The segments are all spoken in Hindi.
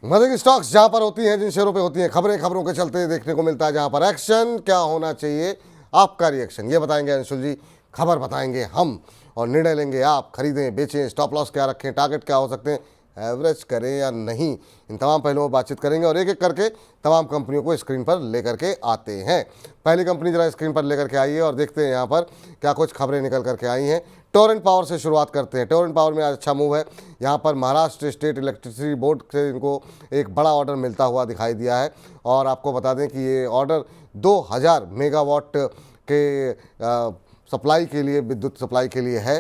मजे की स्टॉक्स जहां पर होती हैं, जिन शेयरों पे होती हैं खबरें, खबरों के चलते देखने को मिलता है जहां पर एक्शन। क्या होना चाहिए आपका रिएक्शन, ये बताएंगे अंशुल जी। खबर बताएंगे हम और निर्णय लेंगे आप। खरीदें, बेचें, स्टॉप लॉस क्या रखें, टारगेट क्या हो सकते हैं, एवरेज करें या नहीं, इन तमाम पहलुओं पर बातचीत करेंगे और एक एक करके तमाम कंपनियों को स्क्रीन पर लेकर के आते हैं। पहली कंपनी जरा स्क्रीन पर लेकर के आइए और देखते हैं यहाँ पर क्या कुछ खबरें निकल करके आई हैं। टोरेंट पावर से शुरुआत करते हैं। टोरेंट पावर में आज अच्छा मूव है। यहाँ पर महाराष्ट्र स्टेट इलेक्ट्रिसिटी बोर्ड से इनको एक बड़ा ऑर्डर मिलता हुआ दिखाई दिया है और आपको बता दें कि ये ऑर्डर 2000 मेगावाट के सप्लाई के लिए, विद्युत सप्लाई के लिए है।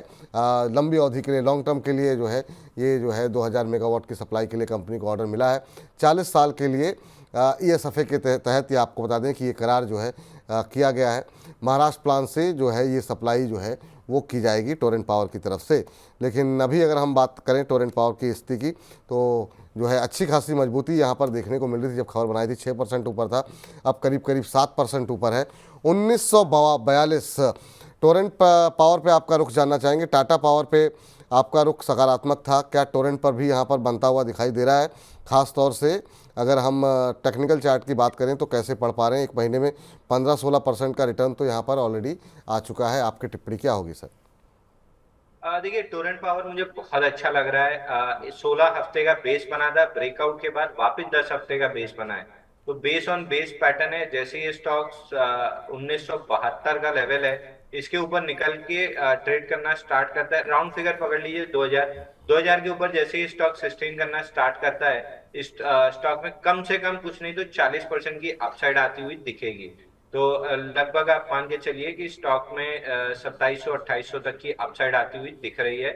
लंबी अवधि के लिए, लॉन्ग टर्म के लिए जो है ये जो है 2000 मेगावाट की सप्लाई के लिए कंपनी को ऑर्डर मिला है 40 साल के लिए। ESFA के तहत ये आपको बता दें कि ये करार जो है किया गया है। महाराष्ट्र प्लांट से जो है ये सप्लाई जो है वो की जाएगी टोरेंट पावर की तरफ से। लेकिन अभी अगर हम बात करें टोरेंट पावर की स्थिति की, तो जो है अच्छी खासी मजबूती यहाँ पर देखने को मिल रही थी। जब खबर बनाई थी 6% ऊपर था, अब करीब करीब 7% ऊपर है। 1942 टोरेंट पावर पे आपका रुख जानना चाहेंगे। टाटा पावर पे आपका रुख सकारात्मक था, क्या टोरेंट पर भी यहाँ पर बनता हुआ दिखाई दे रहा है? ख़ास तौर से अगर हम टेक्निकल चार्ट की बात करें तो कैसे पढ़ पा रहे हैं? एक महीने में 15-16% का रिटर्न तो यहाँ पर ऑलरेडी आ चुका है। आपकी टिप्पणी क्या होगी सर? देखिए, टोरेंट पावर मुझे बहुत अच्छा लग रहा है। 16 हफ्ते का बेस बना था, ब्रेकआउट के बाद वापस 10 हफ्ते का बेस बना है। तो बेस ऑन बेस पैटर्न है। जैसे ये स्टॉक्स 1972 का लेवल है, इसके ऊपर निकल के ट्रेड करना स्टार्ट करता है। राउंड फिगर पकड़ लीजिए 2000 के ऊपर जैसे ये स्टॉक सस्टेन करना स्टार्ट करता है, इस स्टॉक में कम से कम कुछ नहीं तो 40% की अपसाइड आती हुई दिखेगी। तो लगभग आप मान के चलिए कि स्टॉक में 2700-2800 तक की अपसाइड आती हुई दिख रही है।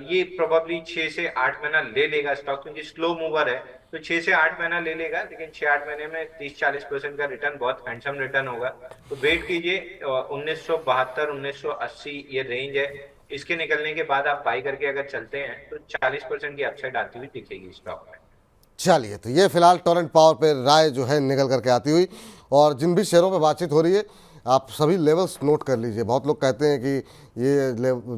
ये प्रोबेबली 6 से 8 महीना ले लेगा स्टॉक, क्योंकि स्लो मूवर है। तो 6 से 8 महीना ले लेगा, लेकिन 6-8 महीने में 30-40% का रिटर्न बहुत हैंडसम रिटर्न होगा। तो वेट कीजिए, 1972-1980 ये रेंज है। इसके निकलने के बाद आप बाई करके अगर चलते हैं तो 40% की अपसाइड आती हुई दिखेगी स्टॉक में। चलिए, तो ये फिलहाल टोरेंट पावर पे राय जो है निकल करके आती हुई। और जिन भी शेयरों पे बातचीत हो रही है, आप सभी लेवल्स नोट कर लीजिए। बहुत लोग कहते हैं कि ये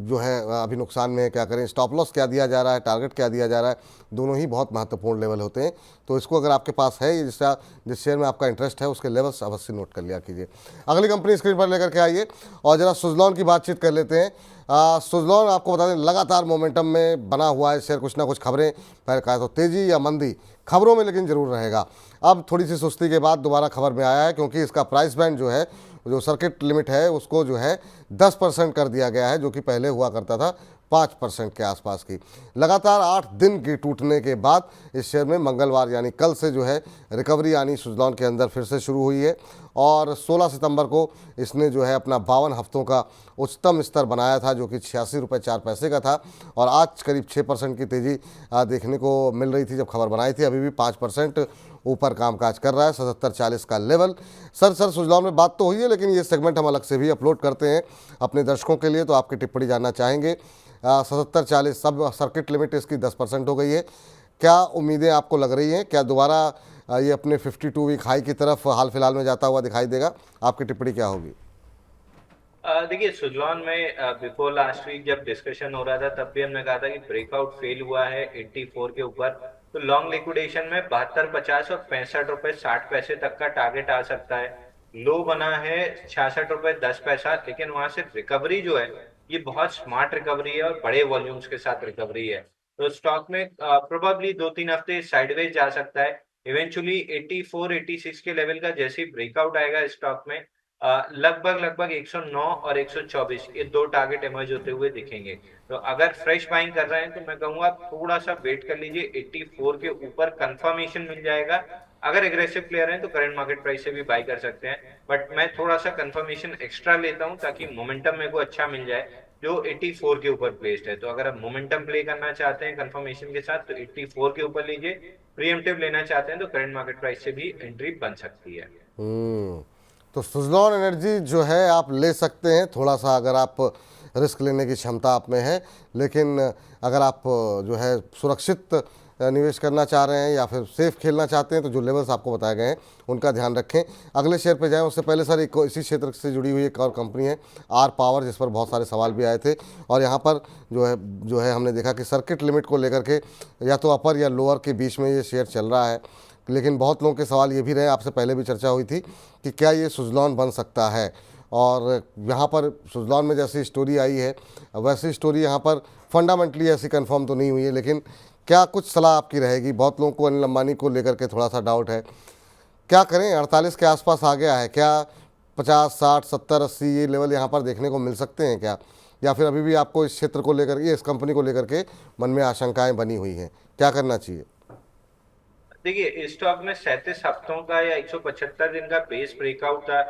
जो है अभी नुकसान में है, क्या करें, स्टॉप लॉस क्या दिया जा रहा है, टारगेट क्या दिया जा रहा है, दोनों ही बहुत महत्वपूर्ण लेवल होते हैं। तो इसको अगर आपके पास है, जिस शेयर में आपका इंटरेस्ट है, उसके लेवल्स अवश्य नोट कर लिया कीजिए। अगली कंपनी स्क्रीन पर लेकर के आइए और ज़रा सुज़लॉन की बातचीत कर लेते हैं। सुज़लॉन आपको बता दें लगातार मोमेंटम में बना हुआ है शेयर। कुछ ना कुछ खबरें, पहले कहा तो तेज़ी या मंदी खबरों में लेकिन ज़रूर रहेगा। अब थोड़ी सी सुस्ती के बाद दोबारा खबर में आया है, क्योंकि इसका प्राइस बैंड जो है, जो सर्किट लिमिट है, उसको जो है 10% कर दिया गया है, जो कि पहले हुआ करता था 5% के आसपास की। लगातार 8 दिन की टूटने के बाद इस शेयर में मंगलवार यानी कल से जो है रिकवरी आनी सुज़लॉन के अंदर फिर से शुरू हुई है। और 16 सितंबर को इसने जो है अपना 52 हफ्तों का उच्चतम स्तर बनाया था, जो कि 86 रुपये 4 पैसे का था। और आज करीब 6% की तेज़ी देखने को मिल रही थी जब खबर बनाई थी। अभी भी 5% ऊपर कामकाज कर रहा है, 77.40 का लेवल। सर सुज़लॉन में बात तो हुई है, लेकिन ये सेगमेंट हम अलग से भी अपलोड करते हैं अपने दर्शकों के लिए, तो आपकी टिप्पणी जानना चाहेंगे। 77.40 सब सर्किट लिमिट इसकी 10% हो गई है। क्या उम्मीदें आपको लग रही हैं? क्या दोबारा ये अपने 52 वीक हाई की तरफ हाल फिलहाल में जाता हुआ दिखाई देगा? आपकी टिप्पणी क्या होगी? देखिए, सुजलॉन में बिफोर लास्ट वीक जब डिस्कशन हो रहा था, तब भी हमने कहा था कि ब्रेकआउट फेल हुआ है 84 के ऊपर। तो लॉन्ग लिक्विडेशन में 72.50 और 65 रुपए 60 पैसे तक का टारगेट आ सकता है। लो बना है 66 रुपए 10 पैसा, लेकिन वहां से रिकवरी जो है ये बहुत स्मार्ट रिकवरी है और बड़े वॉल्यूम्स के साथ रिकवरी है। तो स्टॉक में प्रोबेबली 2-3 हफ्ते साइडवेज जा सकता है। इवेंचुअली 84-86 के लेवल का जैसे ही ब्रेकआउट आएगा स्टॉक में, लगभग 109 और 124 ये दो टारगेट इमर्ज होते हुए दिखेंगे। तो अगर फ्रेश बाइंग कर रहे हैं तो मैं कहूंगा थोड़ा सा वेट कर लीजिए, 84 के ऊपर कंफर्मेशन मिल जाएगा। अगर एग्रेसिव प्लेयर हैं तो करंट मार्केट प्राइस से भी बाई कर सकते हैं, बट मैं थोड़ा सा कंफर्मेशन एक्स्ट्रा लेता हूं ताकि मोमेंटम मेरे को अच्छा मिल जाए जो 84 के ऊपर प्लेस्ड है। तो अगर आप मोमेंटम प्ले करना चाहते हैं कंफर्मेशन के साथ तो 84 के ऊपर लीजिए। प्रीएम्प्टिव लेना चाहते हैं तो करंट मार्केट प्राइस से भी एंट्री बन सकती है। तो सुज़लॉन एनर्जी जो है आप ले सकते हैं, थोड़ा सा अगर आप रिस्क लेने की क्षमता आप में है। लेकिन अगर आप जो है सुरक्षित निवेश करना चाह रहे हैं या फिर सेफ खेलना चाहते हैं तो जो लेवल्स आपको बताए गए हैं उनका ध्यान रखें। अगले शेयर पे जाएं उससे पहले सर एक इसी क्षेत्र से जुड़ी हुई एक और कंपनी है आर पावर, जिस पर बहुत सारे सवाल भी आए थे और यहाँ पर जो है हमने देखा कि सर्किट लिमिट को लेकर के या तो अपर या लोअर के बीच में ये शेयर चल रहा है। लेकिन बहुत लोगों के सवाल ये भी रहे, आपसे पहले भी चर्चा हुई थी कि क्या ये सुजलॉन बन सकता है, और यहाँ पर सुजलॉन में जैसी स्टोरी आई है वैसी स्टोरी यहाँ पर फंडामेंटली ऐसी कंफर्म तो नहीं हुई है, लेकिन क्या कुछ सलाह आपकी रहेगी? बहुत लोगों को अनिल अंबानी को लेकर के थोड़ा सा डाउट है, क्या करें? 48 के आसपास आ गया है, क्या 50, 60, 70, 80 ये लेवल यहाँ पर देखने को मिल सकते हैं क्या, या फिर अभी भी आपको इस क्षेत्र को लेकर इस कंपनी को लेकर के मन में आशंकाएं बनी हुई हैं? क्या करना चाहिए? देखिए, इस स्टॉक में 37 हफ्तों का या 175 दिन का बेस ब्रेकआउट था।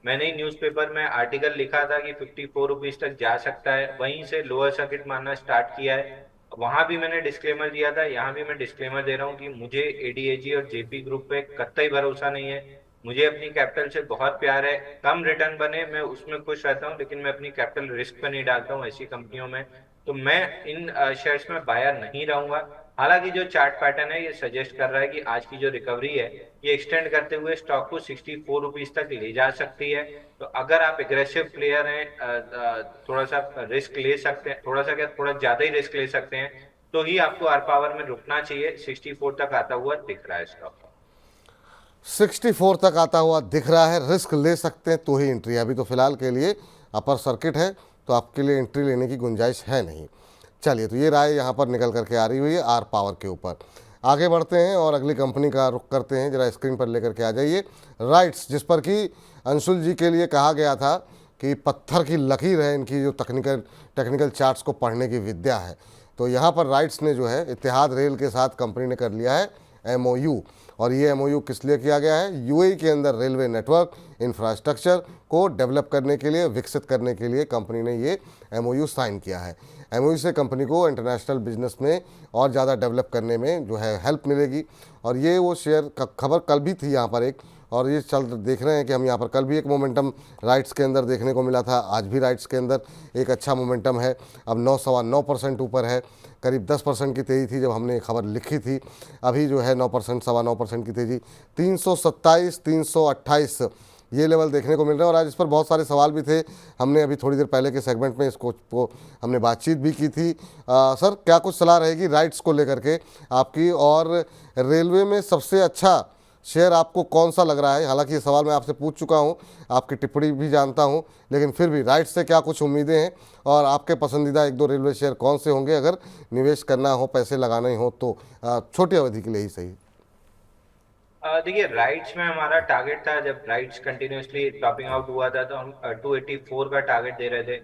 मैंने ही न्यूज़पेपर में आर्टिकल लिखा था कि 54 रुपीज तक जा सकता है, वहीं से लोअर सर्किट मारना स्टार्ट किया है। वहां भी मैंने डिस्क्लेमर दिया था, यहाँ भी मैं डिस्क्लेमर दे रहा हूँ कि मुझे एडीएजी और जेपी ग्रुप पे कतई भरोसा नहीं है। मुझे अपनी कैपिटल से बहुत प्यार है, कम रिटर्न बने मैं उसमें खुश रहता हूँ, लेकिन मैं अपनी कैपिटल रिस्क पर नहीं डालता हूँ ऐसी कंपनियों में। तो मैं इन शेयर्स में बायर नहीं रहूंगा। हालांकि जो चार्ट पैटर्न है ये सजेस्ट कर रहा है कि आज की जो रिकवरी है ये एक्सटेंड करते हुए स्टॉक को 64 रुपीज तक ले जा सकती है। तो अगर आप एग्रेसिव प्लेयर हैं, थोड़ा सा रिस्क ले सकते हैं, थोड़ा सा क्या थोड़ा ज्यादा ही रिस्क ले सकते हैं, तो ही आपको आर पावर में रुकना चाहिए। 64 तक आता हुआ दिख रहा है स्टॉक। 64 तक आता हुआ दिख रहा है, रिस्क ले सकते हैं तो ही एंट्री। अभी तो फिलहाल के लिए अपर सर्किट है तो आपके लिए एंट्री लेने की गुंजाइश है नहीं। चलिए, तो ये राय यहाँ पर निकल करके आ रही हुई है आर पावर के ऊपर। आगे बढ़ते हैं और अगली कंपनी का रुख करते हैं। जरा स्क्रीन पर लेकर के आ जाइए राइट्स, जिस पर कि अंशुल जी के लिए कहा गया था कि पत्थर की लकीर है इनकी जो टेक्निकल चार्ट्स को पढ़ने की विद्या है। तो यहाँ पर राइट्स ने जो है इत्तेहाद रेल के साथ कंपनी ने कर लिया है एमओयू, और ये एमओयू किस लिए किया गया है? यूएई के अंदर रेलवे नेटवर्क इंफ्रास्ट्रक्चर को डेवलप करने के लिए, विकसित करने के लिए कंपनी ने ये एमओयू साइन किया है। एमओयू से कंपनी को इंटरनेशनल बिजनेस में और ज़्यादा डेवलप करने में जो है हेल्प मिलेगी। और ये वो शेयर का खबर कल भी थी यहाँ पर एक, और ये चल देख रहे हैं कि हम यहाँ पर कल भी एक मोमेंटम राइट्स के अंदर देखने को मिला था, आज भी राइट्स के अंदर एक अच्छा मोमेंटम है। अब 9.9% ऊपर है, करीब 10% की तेज़ी थी जब हमने ये खबर लिखी थी, अभी जो है 9%, 9.25% की तेज़ी। 327, 328 ये लेवल देखने को मिल रहे हैं। और आज इस पर बहुत सारे सवाल भी थे, हमने अभी थोड़ी देर पहले के सेगमेंट में इसको हमने बातचीत भी की थी। सर, क्या कुछ सलाह रहेगी राइट्स को लेकर के आपकी, और रेलवे में सबसे अच्छा शेयर आपको कौन सा लग रहा है? हालांकि ये सवाल मैं आपसे पूछ चुका हूं, आपकी टिप्पणी भी जानता हूं, लेकिन फिर भी राइट्स से क्या कुछ उम्मीदें हैं, और आपके पसंदीदा 1-2 रेलवे शेयर कौन से होंगे अगर निवेश करना हो, पैसे लगाने हो तो छोटी अवधि के लिए ही सही? देखिए, राइट्स में हमारा टारगेट था, जब राइट्स कंटिन्यूअसली टॉपिंग आउट हुआ था तो हम 284 का टारगेट दे रहे थे।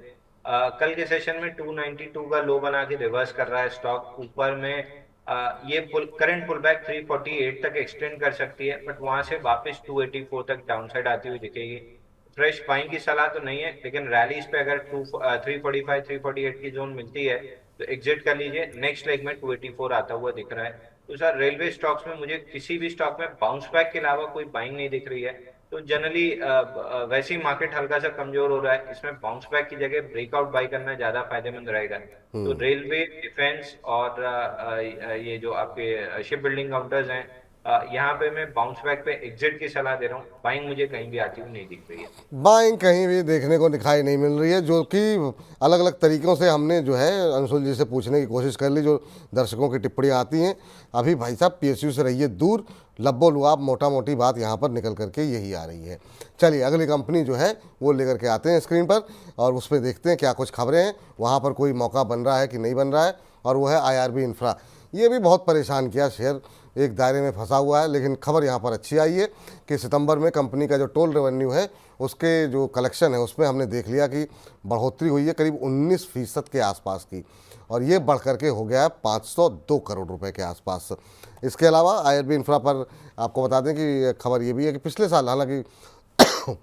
कल के सेशन में 292 का लो बना के रिवर्स कर रहा है स्टॉक ऊपर में। ये करंट पुल बैक 348 तक एक्सटेंड कर सकती है, बट वहां से वापस 284 तक डाउनसाइड आती हुई दिखेगी। फ्रेश बाइंग की सलाह तो नहीं है, लेकिन रैलीज पे अगर 345 348 की जोन मिलती है तो एग्जिट कर लीजिए। नेक्स्ट लेग में 284 आता हुआ दिख रहा है। तो सर, रेलवे स्टॉक्स में मुझे किसी भी स्टॉक में बाउंस बैक के अलावा कोई बाइंग नहीं दिख रही है। तो जनरली वैसे ही मार्केट हल्का सा कमजोर हो रहा है, इसमें बाउंस बैक की जगह ब्रेकआउट बाई करना ज्यादा फायदेमंद रहेगा। तो रेलवे, डिफेंस और ये जो आपके शिप बिल्डिंग काउंटर्स हैं, यहाँ पे मैं बाउंस बैक पे एग्जिट की सलाह दे रहा हूँ। बाइंग मुझे कहीं भी आती हुई नहीं दिख रही है। बाइंग कहीं भी देखने को दिखाई नहीं मिल रही है, जो कि अलग अलग तरीक़ों से हमने जो है अंशुल जी से पूछने की कोशिश कर ली, जो दर्शकों की टिप्पणियाँ आती हैं। अभी भाई साहब पीएसयू से रहिए दूर, लब्बो लुआब मोटा मोटी बात यहाँ पर निकल करके यही आ रही है। चलिए, अगली कंपनी जो है वो लेकर के आते हैं स्क्रीन पर, और उस पर देखते हैं क्या कुछ खबरें हैं, वहाँ पर कोई मौका बन रहा है कि नहीं बन रहा है। और वो है आईआरबी इंफ्रा। ये भी बहुत परेशान किया, शेयर एक दायरे में फंसा हुआ है, लेकिन खबर यहाँ पर अच्छी आई है कि सितंबर में कंपनी का जो टोल रेवेन्यू है उसके जो कलेक्शन है उसमें हमने देख लिया कि बढ़ोतरी हुई है करीब 19% के आसपास की, और ये बढ़ करके हो गया है 502 करोड़ रुपए के आसपास। इसके अलावा आईआरबी इंफ्रा पर आपको बता दें कि खबर ये भी है कि पिछले साल, हालांकि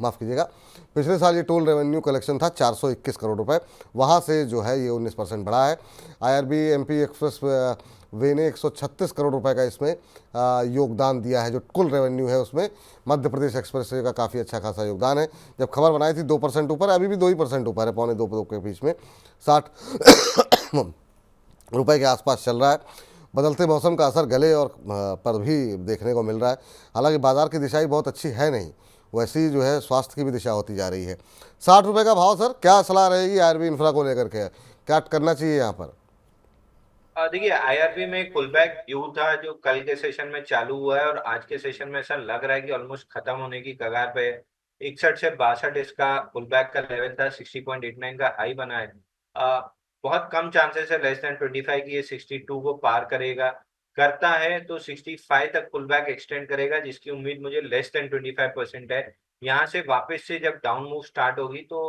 माफ़ कीजिएगा, पिछले साल ये टोल रेवेन्यू कलेक्शन था 421 करोड़ रुपए, वहाँ से जो है ये 19% बढ़ा है। आईआरबी एमपी एक्सप्रेस वे ने 136 करोड़ रुपए का इसमें योगदान दिया है, जो कुल रेवेन्यू है उसमें मध्य प्रदेश एक्सप्रेस वे का काफ़ी अच्छा खासा योगदान है। जब खबर बनाई थी 2% ऊपर, अभी भी 2% ऊपर है, 1.25-2 के बीच में 60 रुपए के आसपास चल रहा है। बदलते मौसम का असर गले और पर भी देखने को मिल रहा है। हालांकि बाजार की दिशा ही बहुत अच्छी है नहीं, वैसी जो है स्वास्थ्य की भी दिशा होती जा रही है। 60 रुपये का भाव सर, क्या सलाह रहेगी आईआरबी इंफ्रा को लेकर के, क्या करना चाहिए यहाँ पर? देखिए आईआरबी में एक पुल बैक ड्यू था जो कल के सेशन में चालू हुआ है और आज के सेशन में ऐसा लग रहा है कि ऑलमोस्ट खत्म होने की कगार पे है। 61 से 62 इसका पुल बैक का लेवल था, 60.89 का हाई बना है। बहुत कम चांसेस है लेस देन 25 की ये 62 को पार करेगा। करता है तो 65 तक पुल बैक एक्सटेंड करेगा, जिसकी उम्मीद मुझे लेस देन 25% है। यहाँ से वापस से जब डाउन मूव स्टार्ट होगी तो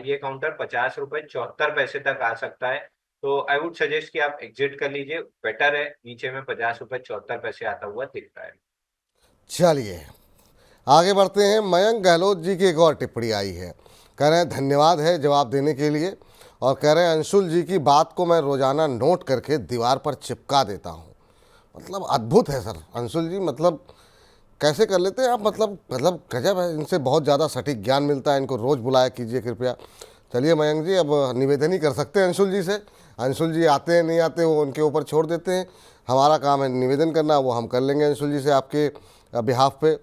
ये काउंटर 50 रुपए 74 पैसे तक आ सकता है। तो आई वुड सजेस्ट कि आप एग्जिट कर लीजिए, बेटर है। नीचे में 50 रुपए 74 पैसे आता हुआ दिख रहा है। चलिए आगे बढ़ते हैं। मयंक गहलोत जी की एक और टिप्पणी आई है, कह रहे हैं धन्यवाद है जवाब देने के लिए, और कह रहे हैं अंशुल जी की बात को मैं रोज़ाना नोट करके दीवार पर चिपका देता हूँ। मतलब अद्भुत है सर अंशुल जी, मतलब कैसे कर लेते हैं आप, मतलब गजब है, इनसे बहुत ज़्यादा सटीक ज्ञान मिलता है, इनको रोज़ बुलाया कीजिए कृपया। चलिए मयंक जी, अब निवेदन ही कर सकते हैं अंशुल जी से। अंशुल जी आते हैं नहीं आते वो उनके ऊपर छोड़ देते हैं, हमारा काम है निवेदन करना, वो हम कर लेंगे अंशुल जी से आपके बिहाफ पे।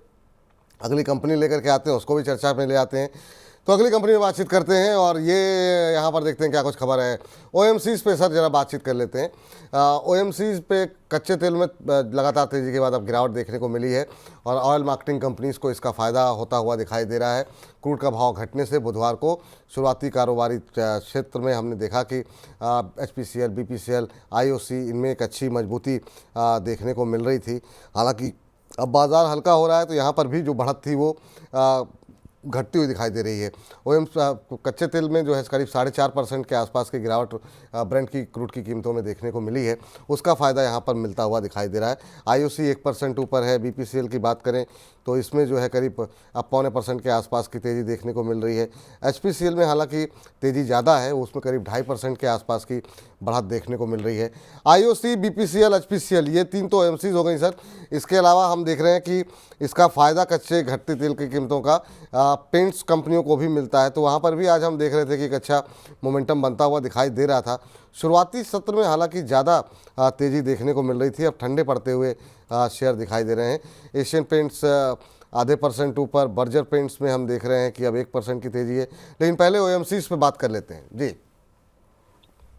अगली कंपनी लेकर के आते हैं उसको भी चर्चा में ले आते हैं, तो अगली कंपनी में बातचीत करते हैं। और ये यहाँ पर देखते हैं क्या कुछ खबर है। ओएमसीज़ पे सर ज़रा बातचीत कर लेते हैं। ओएमसीज़ पे कच्चे तेल में लगातार तेज़ी के बाद अब गिरावट देखने को मिली है और ऑयल मार्केटिंग कंपनीज़ को इसका फ़ायदा होता हुआ दिखाई दे रहा है। क्रूड का भाव घटने से बुधवार को शुरुआती कारोबारी क्षेत्र में हमने देखा कि एचपीसीएल, बीपीसीएल, आईओसी इनमें एक अच्छी मजबूती देखने को मिल रही थी। हालांकि अब बाज़ार हल्का हो रहा है तो यहाँ पर भी जो बढ़त थी वो घटती हुई दिखाई दे रही है। ओएम कच्चे तेल में जो है करीब 4.5% के आसपास की गिरावट ब्रेंट की क्रूड की कीमतों में देखने को मिली है, उसका फ़ायदा यहाँ पर मिलता हुआ दिखाई दे रहा है। आईओसी 1% ऊपर है। बीपीसीएल की बात करें तो इसमें जो है करीब अब 0.25% के आसपास की तेज़ी देखने को मिल रही है। एचपीसीएल में हालांकि तेज़ी ज़्यादा है, उसमें करीब 2.5% के आसपास की बढ़त देखने को मिल रही है। आईओसी, बीपीसीएल, एचपीसीएल ये तीन तो एमसीज हो गई सर। इसके अलावा हम देख रहे हैं कि इसका फ़ायदा कच्चे घटते तेल की कीमतों का पेंट्स कंपनियों को भी मिलता है, तो वहाँ पर भी आज हम देख रहे थे कि एक अच्छा मोमेंटम बनता हुआ दिखाई दे रहा था। शुरुआती सत्र में हालांकि ज़्यादा तेज़ी देखने को मिल रही थी, अब ठंडे पड़ते हुए शेयर दिखाई दे रहे हैं। एशियन पेंट्स आधे % ऊपर, बर्जर पेंट्स में हम देख रहे हैं कि अब 1% की तेज़ी है। लेकिन पहले ओएमसीज पे बात कर लेते हैं जी।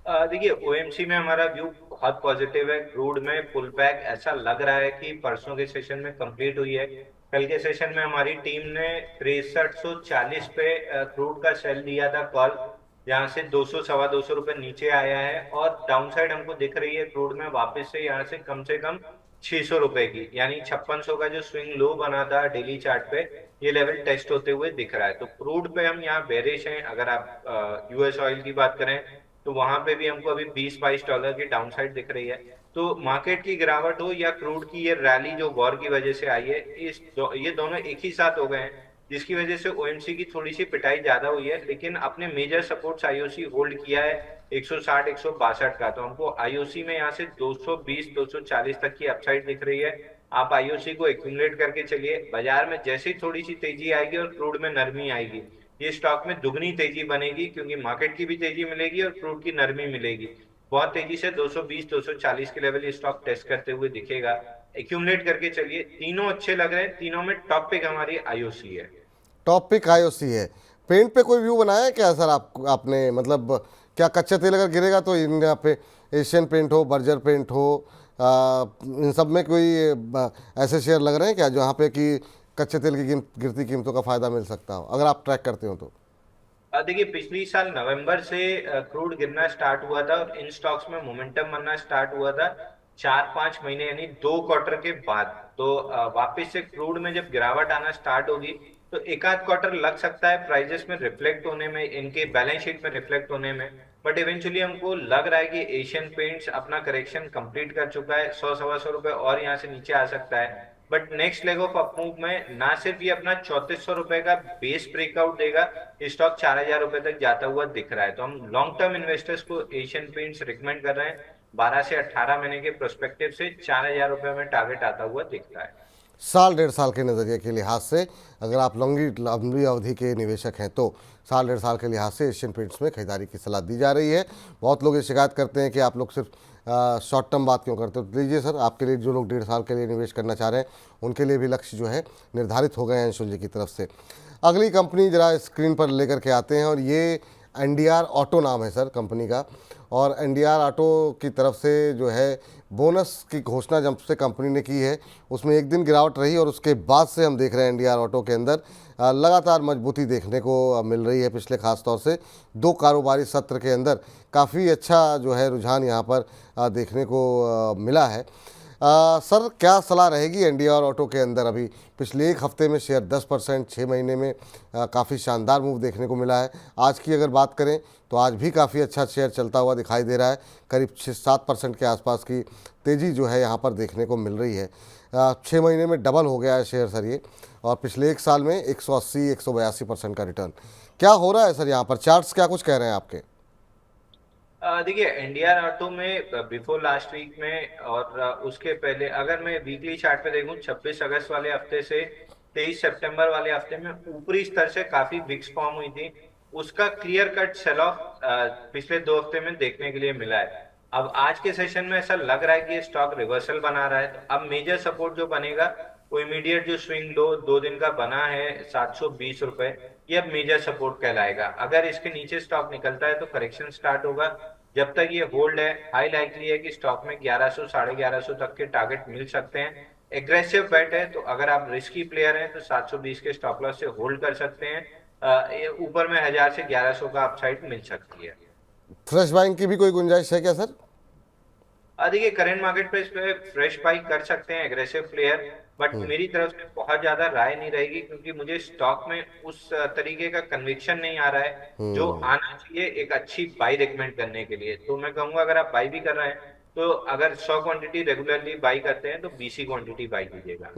देखिए ओएमसी में हमारा व्यू बहुत पॉजिटिव है। क्रूड में पुल बैक ऐसा लग रहा है कि परसों के सेशन में कंप्लीट हुई है। कल के सेशन में हमारी टीम ने 6340 पे क्रूड का सेल दिया था कॉल, जहां से 200 सवा 200 रुपए नीचे आया है और डाउनसाइड हमको दिख रही है क्रूड में वापस से कम 600 रुपए की, यानी 5600 का जो स्विंग लो बना था डेली चार्ट पे, ये लेवल टेस्ट होते हुए दिख रहा है। तो क्रूड पे हम यहाँ बेरिश हैं। अगर आप यूएस ऑयल की बात करें तो वहां पे भी हमको अभी 20-22 डॉलर की डाउनसाइड दिख रही है। तो मार्केट की गिरावट हो या क्रूड की ये रैली जो वॉर की वजह से आई है, ये दोनों एक ही साथ हो गए हैं, जिसकी वजह से ओएमसी की थोड़ी सी पिटाई ज्यादा हुई है। लेकिन अपने मेजर सपोर्ट्स आईओसी होल्ड किया है 160 162 का। तो हमको आईओसी में यहाँ से 220 240 तक की अपसाइड दिख रही है। आप आईओसी को एक्यूमुलेट करके चलिए। बाजार में जैसे ही थोड़ी सी तेजी आएगी और क्रूड में नरमी आएगी, ये स्टॉक में दुगनी तेजी बनेगी, क्योंकि मार्केट की भी तेजी मिलेगी और क्रूड की नरमी मिलेगी। बहुत तेजी से 220 240 के लेवल ये स्टॉक टेस्ट करते हुए दिखेगा। एक्यूमुलेट करके चलिए, तीनों अच्छे लग रहे हैं। तीनों में टॉप पिक हमारी आईओसी है। टॉप पिक आईओसी है। पेंट पे कोई व्यू बनाया है क्या सर आपने, मतलब क्या कच्चा तेल अगर गिरेगा तो इंडिया पे एशियन पेंट हो, बर्जर पेंट हो, इन सब में कोई ऐसे शेयर लग रहे हैं क्या जहाँ पे कि कच्चे तेल की गिरती कीमतों का फ़ायदा मिल सकता हो, अगर आप ट्रैक करते हो तो? देखिए पिछली साल नवंबर से क्रूड गिरना स्टार्ट हुआ था और इन स्टॉक्स में मोमेंटम बनना स्टार्ट हुआ था 4-5 महीने यानी 2 क्वार्टर के बाद। तो वापस से क्रूड में जब गिरावट आना स्टार्ट होगी तो एक आध क्वार्टर लग सकता है प्राइजेस में रिफ्लेक्ट होने में, इनके बैलेंस शीट में रिफ्लेक्ट होने में। बट इवेंचुअली हमको लग रहा है कि एशियन पेंट्स अपना करेक्शन कंप्लीट कर चुका है। 100 सवा 100 रुपए और यहाँ से नीचे आ सकता है। But next leg of up move में ना सिर्फ ये अपना 3400 रुपए का बेस ब्रेकआउट देगा, स्टॉक 4000 रुपए तक जाता हुआ दिख रहा है। तो हम लॉन्ग टर्म इन्वेस्टर्स को एशियन पेंट्स रिकमेंड कर रहे हैं। 12 से 18 महीने के प्रोस्पेक्टिव से 4000 रुपए में टारगेट आता हुआ दिख रहा है। साल डेढ़ साल के नज़रिए के लिहाज से अगर आप लंबी अवधि के निवेशक हैं तो साल डेढ़ साल के लिहाज से एशियन पेंट्स में खरीदारी की सलाह दी जा रही है। बहुत लोग ये शिकायत करते हैं कि आप लोग सिर्फ शॉर्ट टर्म बात क्यों करते हो। तो लीजिए सर, आपके लिए जो लोग डेढ़ साल के लिए निवेश करना चाह रहे हैं उनके लिए भी लक्ष्य जो है निर्धारित हो गए हैं अंशुल जी की तरफ से। अगली कंपनी जरा स्क्रीन पर लेकर के आते हैं और ये एनडीआर ऑटो नाम है सर कंपनी का। और एनडीआर ऑटो की तरफ से जो है बोनस की घोषणा जब से कंपनी ने की है उसमें एक दिन गिरावट रही और उसके बाद से हम देख रहे हैं एनडीआर ऑटो के अंदर लगातार मजबूती देखने को मिल रही है। पिछले खास तौर से 2 कारोबारी सत्र के अंदर काफ़ी अच्छा जो है रुझान यहाँ पर देखने को मिला है। सर, क्या सलाह रहेगी एनडीआर ऑटो के अंदर? अभी पिछले एक हफ्ते में शेयर 10%, 6 महीने में काफ़ी शानदार मूव देखने को मिला है। आज की अगर बात करें तो आज भी काफ़ी अच्छा शेयर चलता हुआ दिखाई दे रहा है। करीब 6-7% के आसपास की तेज़ी जो है यहाँ पर देखने को मिल रही है। 6 महीने में डबल हो गया है शेयर सर ये, और पिछले एक साल में 180-182% का रिटर्न। क्या हो रहा है सर यहाँ पर? चार्ट्स क्या कुछ कह रहे हैं आपके? देखिए, एनडीआर ऑटो में बिफोर लास्ट वीक में और उसके पहले अगर मैं वीकली चार्ट पे देखूं 26 अगस्त वाले हफ्ते से 23 सितंबर वाले हफ्ते में ऊपरी स्तर से काफी बिग्स फॉर्म हुई थी। उसका क्लियर कट सेल ऑफ पिछले 2 हफ्ते में देखने के लिए मिला है। अब आज के सेशन में ऐसा लग रहा है कि ये स्टॉक रिवर्सल बना रहा है। तो अब मेजर सपोर्ट जो बनेगा वो इमीडिएट जो स्विंग लो 2 दिन का बना है 720 रुपए, ये अब मेजर सपोर्ट कहलाएगा। अगर इसके नीचे स्टॉक निकलता है तो करेक्शन स्टार्ट होगा। जब तक ये होल्ड है, हाई लाइकली है कि स्टॉक में 1100 1150 तक के टारगेट मिल सकते हैं। एग्रेसिव बेट है तो अगर आप रिस्की प्लेयर हैं तो 720 के स्टॉप लॉस से होल्ड कर सकते हैं। ऊपर में 1000 से 1100 का अपसाइड मिल सकती है। फ्रेश बाइंग की भी कोई गुंजाइश है क्या सर? देखिए, करंट मार्केट प्राइस पे फ्रेश बाई कर सकते हैं एग्रेसिव प्लेयर, बट मेरी तरफ से बहुत ज्यादा राय नहीं रहेगी क्योंकि मुझे स्टॉक में उस तरीके का कन्विक्शन नहीं आ रहा है जो आना चाहिए एक अच्छी बाई रिकमेंड करने के लिए। तो मैं कहूंगा अगर आप बाई भी कर रहे हैं तो अगर 100 क्वांटिटी रेगुलरली बाई करते हैं तो 20 क्वांटिटी बाई कीजिएगा।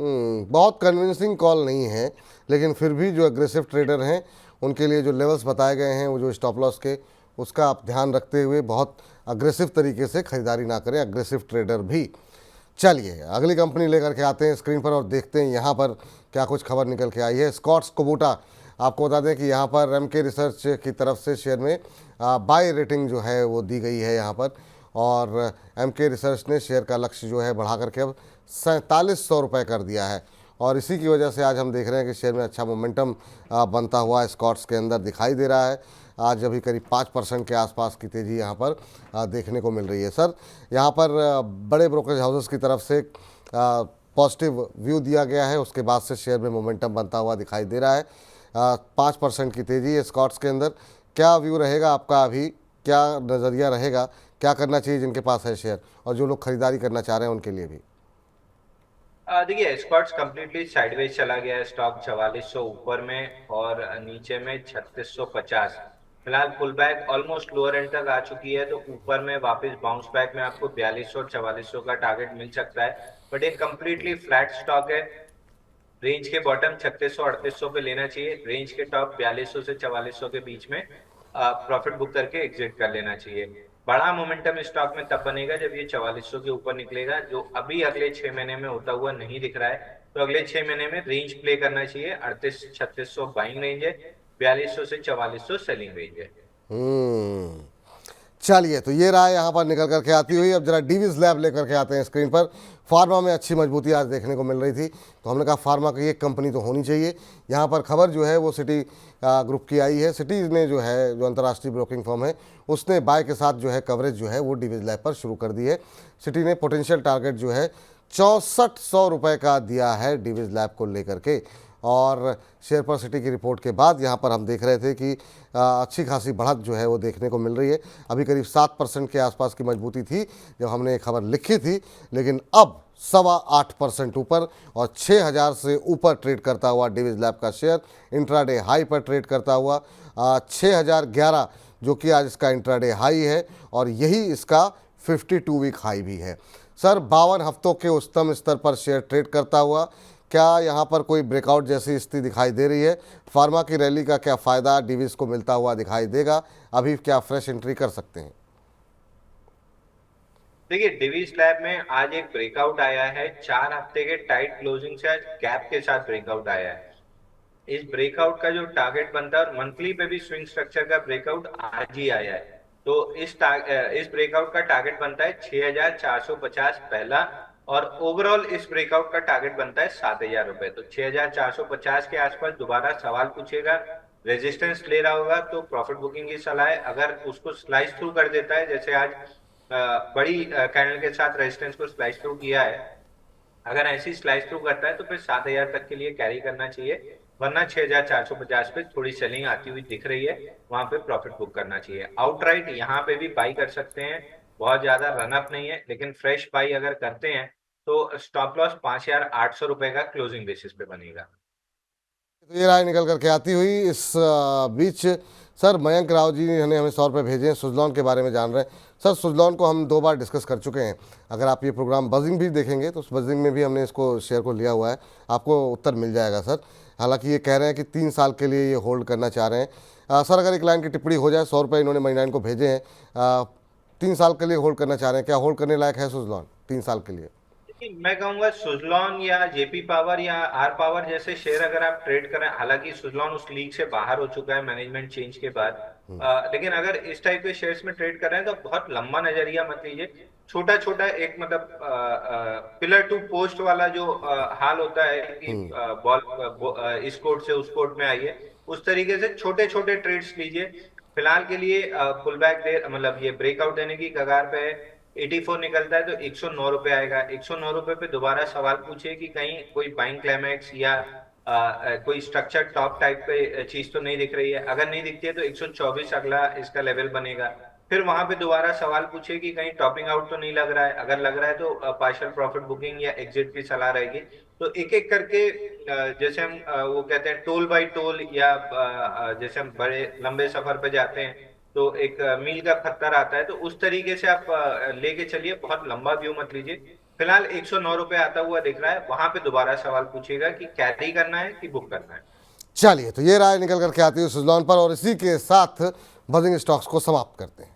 बहुत कन्विंसिंग कॉल नहीं है, लेकिन फिर भी जो एग्रेसिव ट्रेडर हैं उनके लिए जो लेवल्स बताए गए हैं वो जो स्टॉप लॉस के, उसका आप ध्यान रखते हुए बहुत अग्रेसिव तरीके से खरीदारी ना करें, एग्रेसिव ट्रेडर भी। चलिए अगली कंपनी लेकर के आते हैं स्क्रीन पर और देखते हैं यहाँ पर क्या कुछ खबर निकल के आई है। स्कॉट्स कुबोटा, आपको बता दें कि यहाँ पर एमके रिसर्च की तरफ से शेयर में बाय रेटिंग जो है वो दी गई है यहाँ पर, और एमके रिसर्च ने शेयर का लक्ष्य जो है बढ़ा करके अब 4700 रुपये कर दिया है। और इसी की वजह से आज हम देख रहे हैं कि शेयर में अच्छा मोमेंटम बनता हुआ स्कॉट्स के अंदर दिखाई दे रहा है। आज अभी करीब 5% के आसपास की तेज़ी यहाँ पर देखने को मिल रही है। सर, यहाँ पर बड़े ब्रोकरेज हाउसेस की तरफ से पॉजिटिव व्यू दिया गया है, उसके बाद से शेयर में मोमेंटम बनता हुआ दिखाई दे रहा है। 5% की तेज़ी है स्कॉट्स के अंदर। क्या व्यू रहेगा आपका? अभी क्या नज़रिया रहेगा? क्या करना चाहिए जिनके पास है शेयर और जो लोग खरीदारी करना चाह रहे हैं उनके लिए भी? देखिए, स्कॉट्स कंप्लीटली साइडवेज चला गया है। स्टॉक 4400 ऊपर में और नीचे में 3650। फिलहाल pull back almost lower end तक आ चुकी है, तो ऊपर में वापस बाउंस बैक में आपको 4200 और 4400 का टारगेट मिल सकता है। बट ये कंप्लीटली फ्लैट स्टॉक है। रेंज के बॉटम 3600-3800 पे लेना चाहिए, रेंज के टॉप 4200 से 4400 के बीच में प्रॉफिट बुक करके एग्जिट कर लेना चाहिए। बड़ा मोमेंटम स्टॉक में तब बनेगा जब ये 4400 के ऊपर निकलेगा, जो अभी अगले 6 महीने में होता हुआ नहीं दिख रहा है। तो अगले 6 महीने में रेंज प्ले करना चाहिए। 3800-3600 बाइंग रेंज है, 4200 से 4400 सेलिंग रेंज है। चलिए, तो ये रहा यहाँ पर निकल करके आती हुई। अब जरा डीवीज लैब लेकर के आते हैं स्क्रीन पर। फार्मा में अच्छी मजबूती आज देखने को मिल रही थी, तो हमने कहा फार्मा की एक कंपनी तो होनी चाहिए। यहाँ पर खबर जो है वो सिटी ग्रुप की आई है। सिटी ने जो है, जो अंतर्राष्ट्रीय ब्रोकिंग फर्म है, उसने बाय के साथ जो है कवरेज जो है वो डीवीज लैब पर शुरू कर दी है। सिटी ने पोटेंशियल टारगेट जो है 6400 रुपये का दिया है डीवीज लैब को लेकर के। और शेयर पर सिटी की रिपोर्ट के बाद यहाँ पर हम देख रहे थे कि अच्छी खासी बढ़त जो है वो देखने को मिल रही है। अभी करीब 7% के आसपास की मजबूती थी जब हमने ये खबर लिखी थी, लेकिन अब 8.25% ऊपर और 6000 से ऊपर ट्रेड करता हुआ डीवीज लैब का शेयर इंट्राडे हाई पर ट्रेड करता हुआ 6011 जो कि आज इसका इंट्राडे हाई है और यही इसका 52 वीक हाई भी है। सर, 52 हफ्तों के उच्चतम स्तर पर शेयर ट्रेड करता हुआ, क्या यहाँ पर कोई ब्रेकआउट जैसी स्थिति दिखाई दे रही है? फार्मा की रैली का क्या फ़ायदा डीवीज को मिलता हुआ दिखाई देगा? अभी क्या फ्रेश एंट्री कर सकते हैं? देखिए डिवी स्लैब में आज एक ब्रेकआउट आया है, 4 हफ्ते के टाइट क्लोजिंग से आज गैप के साथ ब्रेकआउट आया है। इस ब्रेकआउट का जो टारगेट बनता है, और मंथली पे भी स्विंग स्ट्रक्चर का ब्रेकआउट आज ही आया है, तो इस ब्रेकआउट का टारगेट बनता है 6450 पहला, और ओवरऑल इस ब्रेकआउट का टारगेट बनता है 7000 रुपए। तो 6450 के आसपास दोबारा सवाल पूछेगा, रेजिस्टेंस ले रहा होगा तो प्रॉफिट बुकिंग की सलाह है। अगर उसको स्लाइस थ्रू कर देता है, जैसे आज बड़ी कैंडल के साथ रेजिस्टेंस को स्लाइस थ्रू किया है, अगर ऐसी स्लाइस थ्रू करता है तो फिर 7000 तक के लिए कैरी करना चाहिए, वरना 6450 पे थोड़ी सेलिंग आती हुई दिख रही है, वहां पे प्रॉफिट बुक करना चाहिए। आउटराइट यहाँ पे भी बाई कर सकते हैं, बहुत ज्यादा रनअप नहीं है, लेकिन फ्रेश बाई अगर करते हैं तो स्टॉप लॉस 5800 रुपए का क्लोजिंग बेसिस पे बनेगा। तो ये राय निकल करके आती हुई इस बीच सर मयंक राव जी ने हमें 100 रुपये भेजे हैं, सुजलॉन के बारे में जान रहे हैं। सर सुजलॉन को हम 2 बार डिस्कस कर चुके हैं, अगर आप ये प्रोग्राम बजिंग भी देखेंगे तो उस बजिंग में भी हमने इसको शेयर को लिया हुआ है, आपको उत्तर मिल जाएगा सर। हालांकि ये कह रहे हैं कि 3 साल के लिए ये होल्ड करना चाह रहे हैं। सर अगर एक लाइन की टिप्पणी हो जाए, 100 रुपये इन्होंने महीना को भेजे हैं, 3 साल के लिए होल्ड करना चाह रहे हैं, क्या होल्ड करने लायक है सुजलॉन 3 साल के लिए? मैं कहूंगा सुजलॉन या जेपी पावर या आर पावर जैसे शेयर अगर आप ट्रेड करें, हालांकि सुजलॉन उस लीग से बाहर हो चुका है मैनेजमेंट चेंज के बाद, लेकिन अगर इस टाइप के शेयर्स में ट्रेड कर रहे हैं तो बहुत लंबा नजरिया मत लीजिए। छोटा छोटा एक मतलब पिलर टू पोस्ट वाला जो हाल होता है कि बॉल इस कोर्ट से उस कोर्ट में आइए, उस तरीके से छोटे छोटे ट्रेड्स लीजिए। फिलहाल के लिए पुल बैक दे मतलब ये ब्रेकआउट देने की कगार पे है। 84 निकलता है तो 109 रुपए आएगा। 109 रुपए पे दोबारा सवाल पूछिए कि कहीं कोई बाइंग क्लाइमैक्स या कोई स्ट्रक्चर टॉप टाइप पे चीज तो नहीं दिख रही है। अगर नहीं दिखती है तो 124 अगला इसका लेवल बनेगा। फिर वहां पे दोबारा सवाल पूछिए कि कहीं टॉपिंग आउट तो नहीं लग रहा है। अगर लग रहा है तो पार्शियल प्रॉफिट बुकिंग या एग्जिट की सलाह रहेगी। तो एक एक करके जैसे हम वो कहते हैं टोल बाय टोल, या जैसे हम बड़े लंबे सफर पे जाते हैं तो एक मील का पत्थर आता है, तो उस तरीके से आप लेके चलिए, बहुत लंबा व्यू मत लीजिए। फिलहाल 109 रुपए आता हुआ दिख रहा है, वहां पे दोबारा सवाल पूछिएगा कि कैरी करना है कि बुक करना है। चलिए, तो ये राय निकल करके आती है सुजलॉन पर, और इसी के साथ बजिंग स्टॉक्स को समाप्त करते हैं।